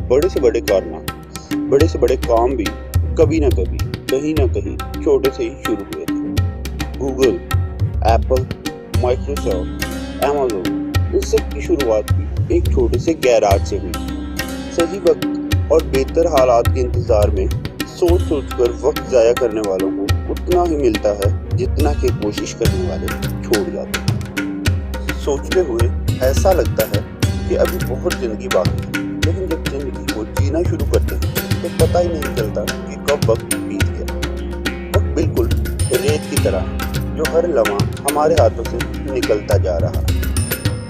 बड़े से बड़े कारनामे, बड़े से बड़े काम भी कभी ना कभी, कहीं ना कहीं छोटे से ही शुरू हुए थे। गूगल, एप्पल, माइक्रोसॉफ्ट, अमेज़न, इन सब की शुरुआत भी एक छोटे से गैराज से हुई। सही वक्त और बेहतर हालात के इंतजार में सोच सोच कर वक्त ज़ाया करने वालों को उतना ही मिलता है जितना कि कोशिश करने वाले छोड़ जाते हैं। सोचते हुए ऐसा लगता है कि अभी बहुत ज़िंदगी बाकी है, लेकिन जब ज़िंदगी को जीना शुरू करते हैं तो पता ही नहीं चलता कि कब वक्त बीत गया। वक्त बिल्कुल रेत की तरह है जो हर लम्हा हमारे हाथों से निकलता जा रहा है।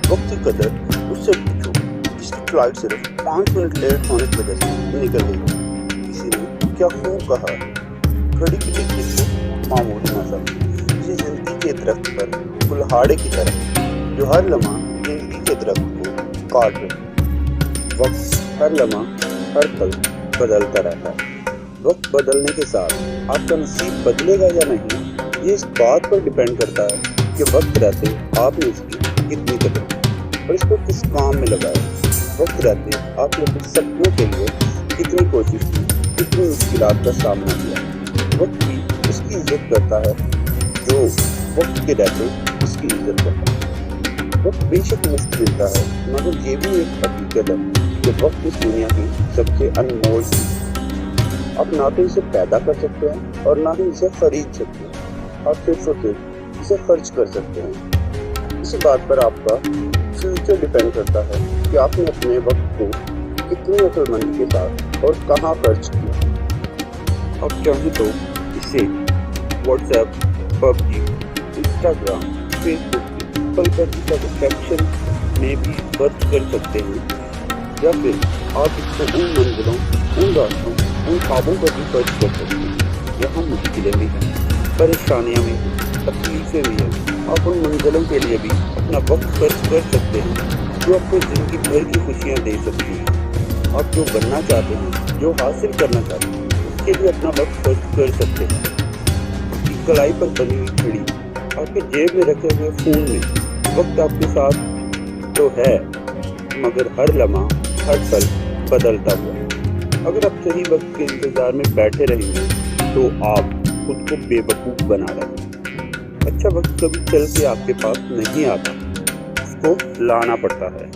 वक्त की कदर उससे पूछो जिसकी फ्लाइट सिर्फ 5 मिनट लेट होने की वजह से निकल गई। किसी ने क्या खूब कहा, घड़ी की टिकट से मामूली ना समझो किसी जिंदगी के दरख्त पर कुल्हाड़े की तरह जो हर लम्हा जिंदगी के दरख्त को काट रहे। वक्त हर लम्हा हर पल बदलता रहता है। वक्त बदलने के साथ आपका नसीब बदलेगा या नहीं, ये इस बात पर डिपेंड करता है कि वक्त रहते आपने इसकी कितनी कदर और इसको किस काम में लगाया। वक्त रहते आपने अपने सपनों के लिए कितनी कोशिश की, कितनी मुश्किलात का सामना किया। वक्त भी उसकी इज्जत करता है जो वक्त के रहते उसकी इज्जत करता है। वक्त बेशक मुफ्त मिलता है, मगर ये भी एक हकीकत है कि वक्त इस दुनिया की सबसे अनमोल चीज। आप ना तो इसे पैदा कर सकते हैं और ना ही इसे खरीद सकते हैं। आप सिर्फ और सिर्फ इसे खर्च कर सकते हैं। इसी बात पर आपका फ्यूचर डिपेंड करता है कि आपने अपने वक्त को कितनी अक्लमंदी के साथ और कहाँ खर्च किया। आप चाहें तो इसे व्हाट्सएप, पबजी, इंस्टाग्राम, फेसबुक पल पर सेटिस्फैक्शन में भी खर्च कर सकते हैं, या फिर आप इसको उन मंजिलों, उन रास्तों, उन ख्वाबों पर भी खर्च कर सकते हैं जहाँ मुश्किलें भी हैं, परेशानियाँ भी हैं, तकलीफें भी हैं। आप उन मंजिलों के लिए भी अपना वक्त खर्च कर सकते हैं जो आपको ज़िंदगी भर की खुशियाँ दे सकती हैं। आप जो बनना चाहते हैं, जो हासिल करना चाहते हैं, उसके लिए अपना वक्त खर्च कर सकते हैं। आपकी कलाई पर बनी हुई घड़ी, आपके जेब में रखे हुए फ़ोन में वक्त आपके साथ तो है, मगर हर लम्हा हर पल बदलता हुआ। अगर आप सही वक्त के इंतज़ार में बैठे रहेंगे तो आप खुद को बेवकूफ़ बना रहे हैं। अच्छा वक्त कभी चल के आपके पास नहीं आता, उसको लाना पड़ता है।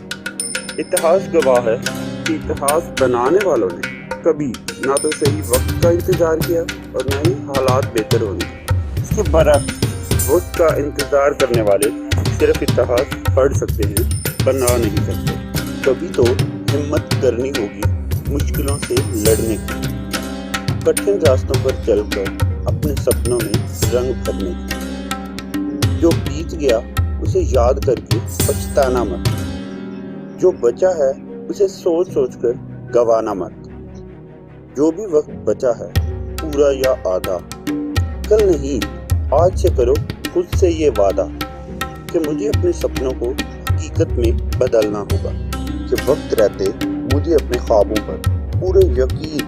इतिहास गवाह है कि इतिहास बनाने वालों ने कभी ना तो सही वक्त का इंतज़ार किया और ना ही हालात बेहतर होने के। इसके बरक्स वक्त का इंतज़ार करने वाले सिर्फ इतिहास पढ़ सकते हैं, बना नहीं सकते। कभी तो हिम्मत करनी होगी मुश्किलों से लड़ने की, कठिन रास्तों पर चलकर अपने सपनों में रंग भरने की। जो बीत गया उसे याद करके पछताना मत, जो बचा है उसे सोच सोच कर गंवाना मत। जो भी वक्त बचा है, पूरा या आधा, कल नहीं आज से करो खुद से ये वादा कि मुझे अपने सपनों को हकीकत में बदलना होगा, कि वक्त रहते मुझे अपने ख्वाबों पर पूरे यकीन